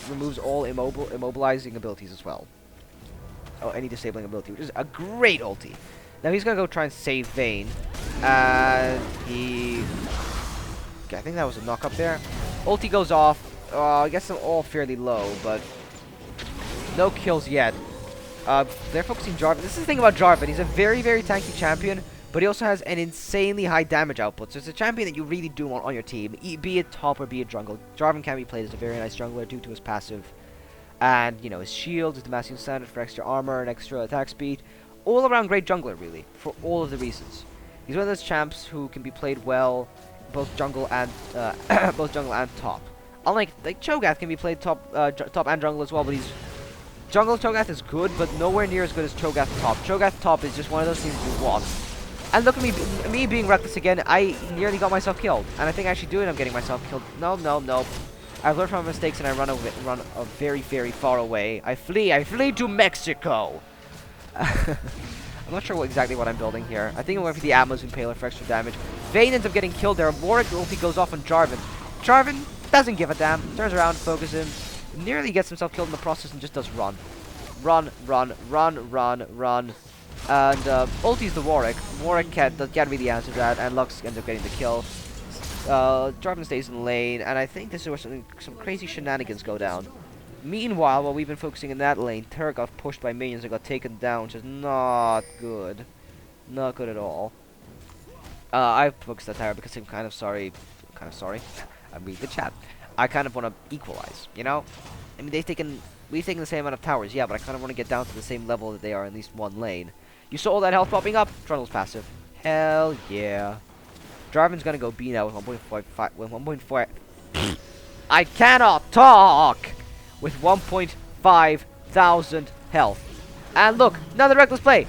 removes all immobilizing abilities as well. Oh, any disabling ability, which is a great ulti. Now he's gonna go try and save Vayne, and he... Okay, I think that was a knock up there. Ulti goes off. I guess they're all fairly low, but no kills yet. They're focusing Jarvan. This is the thing about Jarvan. He's a very, very tanky champion, but he also has an insanely high damage output. So it's a champion that you really do want on your team, be it top or be it jungle. Jarvan can be played as a very nice jungler due to his passive. And, you know, his shield is the Damascene standard for extra armor and extra attack speed. All around great jungler, really, for all of the reasons. He's one of those champs who can be played well, both jungle and top. Unlike, Cho'Gath can be played top and jungle as well, but he's Jungle Cho'Gath is good, but nowhere near as good as Cho'Gath Top. Cho'Gath Top is just one of those things you want. And look at me being reckless again. I nearly got myself killed, and I think I actually do end up getting myself killed. No, no, no. I've learned from my mistakes, and I run very, very far away. I flee to Mexico. I'm not sure exactly what I'm building here. I think I'm going for the Atmos Impaler for extra damage. Vayne ends up getting killed there. Warwick ulti goes off on Jarvan. Jarvan doesn't give a damn. Turns around, focuses him. Nearly gets himself killed in the process and just does run. Run, run, run, run, run. And ultis the Warwick. Warwick can't really answer that, and Lux ends up getting the kill. Jarvan stays in lane, and I think this is where some crazy shenanigans go down. Meanwhile, while we've been focusing in that lane, Terra got pushed by minions and got taken down, which is not good. Not good at all. I focused that Terra because I'm kind of sorry. I read the chat. I kind of want to equalize, you know? I mean, we've taken the same amount of towers, yeah, but I kind of want to get down to the same level that they are in at least one lane. You saw all that health popping up? Trundle's passive. Hell yeah. Jarvan's gonna go B now with 1.45 with 1.4. I cannot talk with 1.5 thousand health. And look, another reckless play,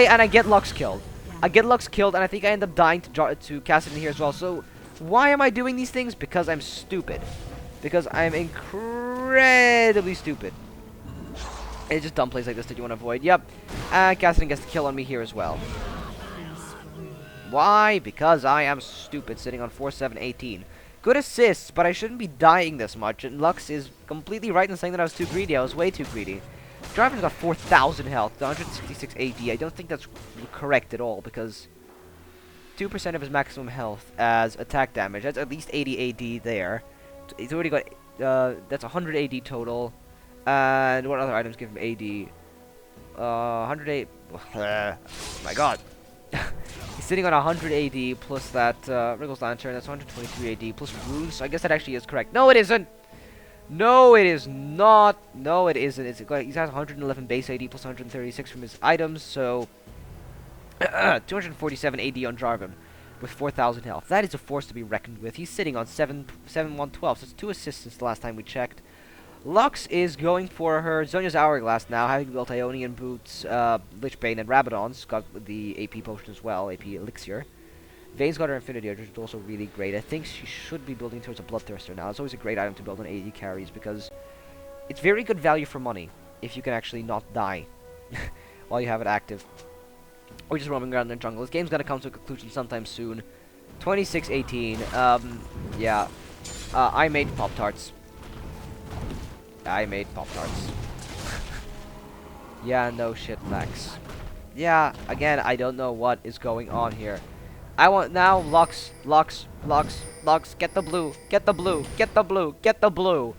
and I get Lux killed. And I think I end up dying to Cassidy here as well. So why am I doing these things? Because I'm stupid. Because I'm incredibly stupid. It's just dumb plays like this that you want to avoid. Yep. And Cassidy gets the kill on me here as well. Why? Because I am stupid, sitting on 4-7-18. Good assists, but I shouldn't be dying this much. And Lux is completely right in saying that I was too greedy. I was way too greedy. Jarvan's got 4,000 health, 166 AD. I don't think that's correct at all, because 2% of his maximum health as attack damage. That's at least 80 AD there. He's already got, that's 100 AD total. And what other items give him AD? 108. My god. He's sitting on 100 AD plus that Wriggles Lantern. That's 123 AD plus runes. So I guess that actually is correct. No, it isn't. No, it is not. No, it isn't. He has 111 base AD plus 136 from his items. So 247 AD on Jarvan with 4,000 health. That is a force to be reckoned with. He's sitting on 7-1-12. So it's 2 assists since the last time we checked. Lux is going for her Zhonya's Hourglass now, having built Ionian Boots, Lich Bane, and Rabadon's got the AP potion as well, AP Elixir. Vayne's got her Infinity Urge, which is also really great. I think she should be building towards a Bloodthirster now. It's always a great item to build on AD carries because it's very good value for money if you can actually not die while you have it active. Or just roaming around in the jungle. This game's gonna come to a conclusion sometime soon. 26-18, yeah. I made Pop-Tarts. Yeah, no shit, Max. Yeah, again, I don't know what is going on here. I want now Lux, get the blue, get the blue, get the blue, get the blue.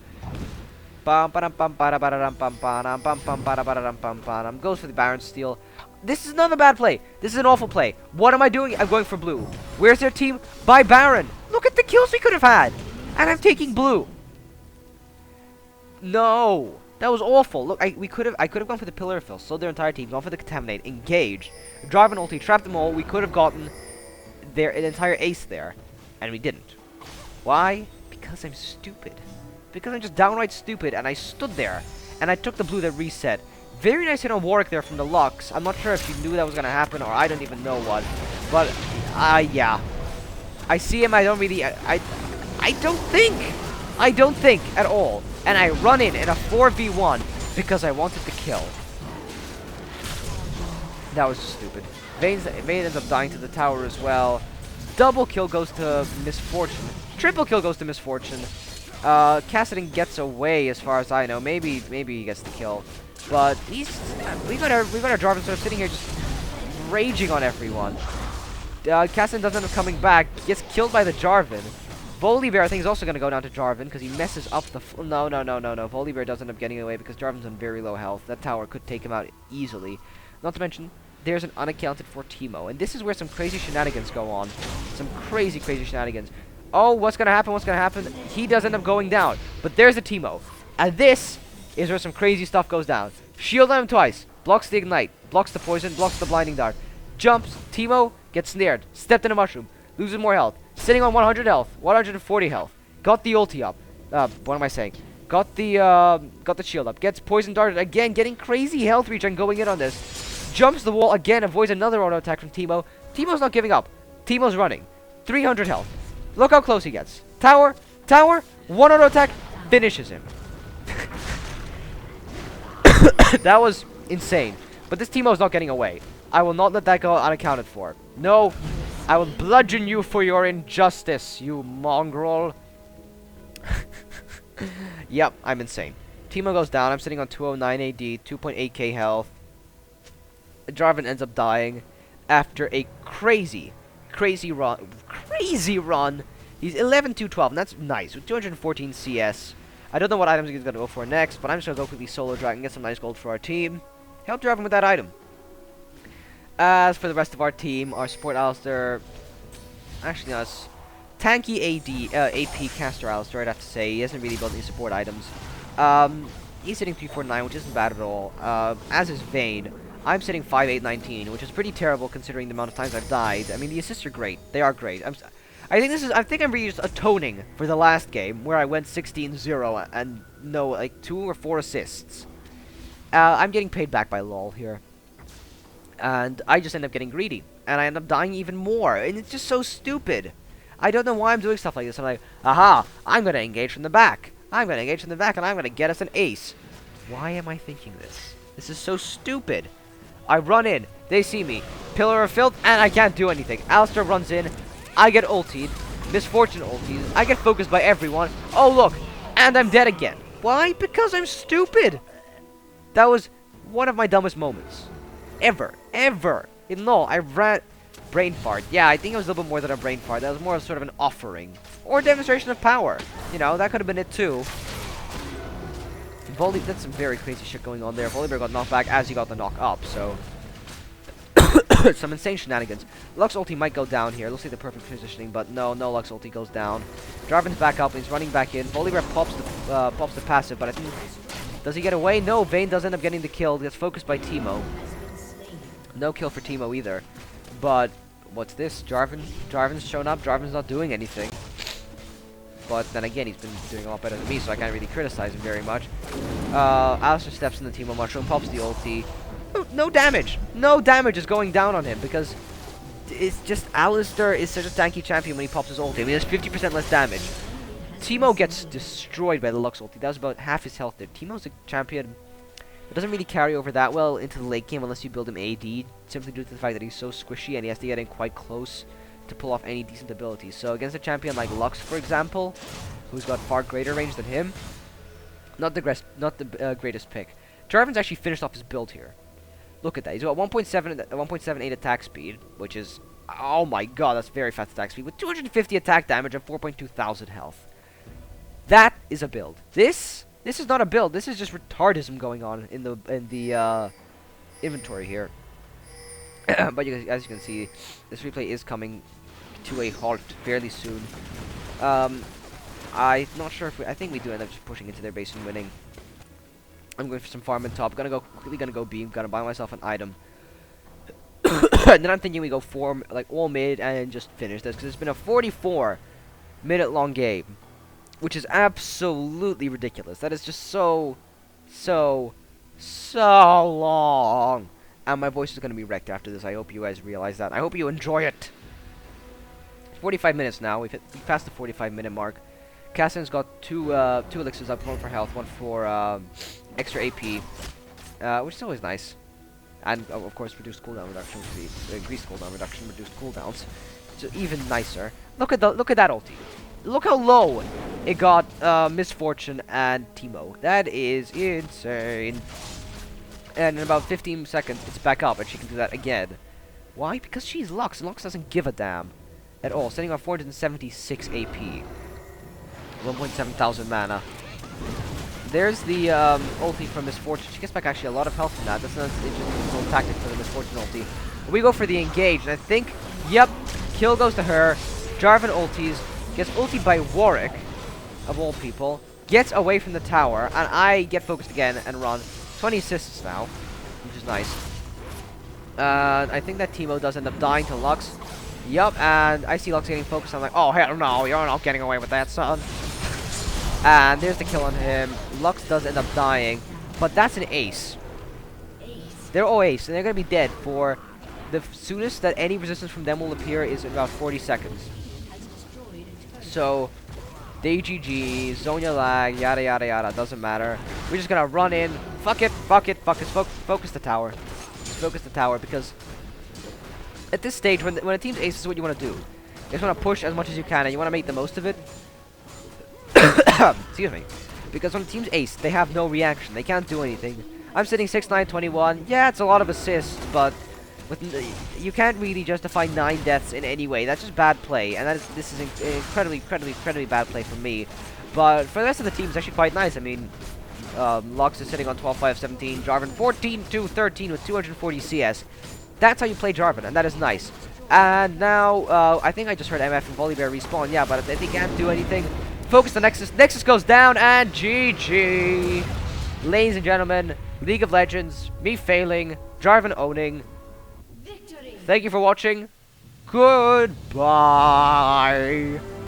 Goes for the Baron steal. This is not a bad play. This is an awful play. What am I doing? I'm going for blue. Where's their team? By Baron. Look at the kills we could have had. And I'm taking blue. No. That was awful. Look, I could have gone for the Pillar of Fill, slowed their entire team, gone for the Contaminate, engaged, drive an ulti, trap them all. We could have gotten an entire ace there. And we didn't. Why? Because I'm stupid. Because I'm just downright stupid, and I stood there, and I took the blue that reset. Very nice hit on Warwick there from the Lux. I'm not sure if he knew that was going to happen, or I don't even know what. But, yeah. I see him, I don't really, I don't think at all. And I run in a 4v1 because I wanted to kill. That was stupid. Vayne ends up dying to the tower as well. Double kill goes to Misfortune. Triple kill goes to Misfortune. Cassidy gets away as far as I know. Maybe he gets the kill. But we got our Jarvan sort of sitting here just raging on everyone. Cassidy doesn't end up coming back. Gets killed by the Jarvan. Volibear, I think, is also going to go down to Jarvan because he messes up the... No. Volibear does end up getting away because Jarvan's on very low health. That tower could take him out easily. Not to mention, there's an unaccounted for Teemo. And this is where some crazy shenanigans go on. Some crazy shenanigans. Oh, what's going to happen? He does end up going down. But there's a Teemo. And this is where some crazy stuff goes down. Shield on him twice. Blocks the Ignite. Blocks the Poison. Blocks the Blinding Dart. Jumps. Teemo gets snared. Stepped in a Mushroom. Loses more health. Sitting on 100 health. 140 health. Got the ulti up. What am I saying? Got the shield up. Gets poison darted again, getting crazy health regen going in on this. Jumps the wall again, avoids another auto attack from Teemo. Teemo's not giving up. Teemo's running. 300 health. Look how close he gets. Tower, one auto attack, finishes him. That was insane. But this Teemo's not getting away. I will not let that go unaccounted for. No, I will bludgeon you for your injustice, you mongrel. Yep, I'm insane. Teemo goes down. I'm sitting on 209 AD, 2.8k health. Jarvan ends up dying after a crazy run. He's 11-2-12, and that's nice with 214 CS. I don't know what items he's gonna go for next, but I'm just gonna go quickly solo drag and get some nice gold for our team. Help Jarvan with that item. As for the rest of our team, our support Alistar, actually us. Tanky AP caster Alistar, I'd have to say. He hasn't really built any support items. He's sitting 349, which isn't bad at all. As is Vayne. I'm sitting 5-8-19, which is pretty terrible considering the amount of times I've died. I mean, the assists are great. They are great. I think I'm really just atoning for the last game where I went 16-0 and no, like 2 or 4 assists. I'm getting paid back by LOL here. And I just end up getting greedy. And I end up dying even more. And it's just so stupid. I don't know why I'm doing stuff like this. I'm like, aha, I'm going to engage from the back. I'm going to engage from the back and I'm going to get us an ace. Why am I thinking this? This is so stupid. I run in. They see me. Pillar of Filth, and I can't do anything. Alistar runs in. I get ultied. Misfortune ulties. I get focused by everyone. Oh, look. And I'm dead again. Why? Because I'm stupid. That was one of my dumbest moments. Ever. In LoL, I ran... Brain fart. Yeah, I think it was a little bit more than a brain fart. That was more of sort of an offering. Or a demonstration of power. You know, that could have been it too. That's some very crazy shit going on there. Volibear got knocked back as he got the knock up, so... some insane shenanigans. Lux ulti might go down here. Looks like the perfect positioning, but no Lux ulti goes down. Jarvan's back up, and he's running back in. Volibear pops the passive, but I think... Does he get away? No, Vayne does end up getting the kill. Gets focused by Teemo. No kill for Teemo either. But, what's this? Jarvan's shown up. Jarvan's not doing anything. But then again, he's been doing a lot better than me, so I can't really criticize him very much. Alistar steps in the Teemo Mushroom, pops the ulti. No damage! No damage is going down on him, because it's just Alistar is such a tanky champion when he pops his ulti. I mean, there's 50% less damage. Teemo gets destroyed by the Lux ulti. That was about half his health there. Teemo's a champion that doesn't really carry over that well into the late game unless you build him AD, simply due to the fact that he's so squishy and he has to get in quite close to pull off any decent abilities. So against a champion like Lux, for example, who's got far greater range than him, not the greatest pick. Jarvan's actually finished off his build here. Look at that. He's got 1.78 attack speed, which is, oh my god, that's very fast attack speed, with 250 attack damage and 4.2 thousand health. That is a build. This is not a build. This is just retardism going on in the inventory here. But as you can see, this replay is coming to a halt fairly soon. I'm not sure if I think we do end up just pushing into their base and winning. I'm going for some farm and top. Quickly gonna go B. Gonna buy myself an item. And then I'm thinking we go like all mid and just finish this, because it's been a 44-minute long game, which is absolutely ridiculous. That is just so long. And my voice is going to be wrecked after this. I hope you guys realize that. I hope you enjoy it. 45 minutes now. We've passed the 45-minute mark. Cassian's got two elixirs up, one for health, one for extra AP, which is always nice. And of course, reduced cooldown reduction, increased cooldown reduction, reduced cooldowns. So even nicer. Look at that ulti. Look how low it got Misfortune and Teemo. That is insane. And in about 15 seconds, it's back up, and she can do that again. Why? Because she's Lux, and Lux doesn't give a damn at all. Sending on 476 AP. 1.7 thousand mana. There's the ulti from Misfortune. She gets back actually a lot of health from that. That's an interesting little tactic for the Misfortune ulti. We go for the engage, and I think, yep, kill goes to her. Jarvan ultis. Gets ultied by Warwick, of all people. Gets away from the tower, and I get focused again and run. 20 assists now, which is nice. I think that Teemo does end up dying to Lux. Yup, and I see Lux getting focused. I'm like, oh, hell no, you're not getting away with that, son. And there's the kill on him. Lux does end up dying, but that's an ace. They're all ace, and they're gonna be dead for the soonest that any resistance from them will appear is in about 40 seconds. So, they GG, Zonia lag, yada yada yada, doesn't matter. We're just gonna run in, fuck it, focus the tower. Just focus the tower, because at this stage, when a team's ace, this is what you want to do. You just want to push as much as you can, and you want to make the most of it. Excuse me. Because when a team's ace, they have no reaction, they can't do anything. I'm sitting 6-9-21, yeah, it's a lot of assists, but you can't really justify 9 deaths in any way. That's just bad play, and this is incredibly bad play from me. But for the rest of the team, it's actually quite nice. I mean, Lux is sitting on 12-5-17, Jarvan 14-2-13 with 240 CS. That's how you play Jarvan, and that is nice. And now, I think I just heard MF and Volibear respawn, yeah, but if they can't do anything, focus the Nexus. Nexus goes down, and GG! Ladies and gentlemen, League of Legends, me failing, Jarvan owning. Victory. Thank you for watching. Goodbye.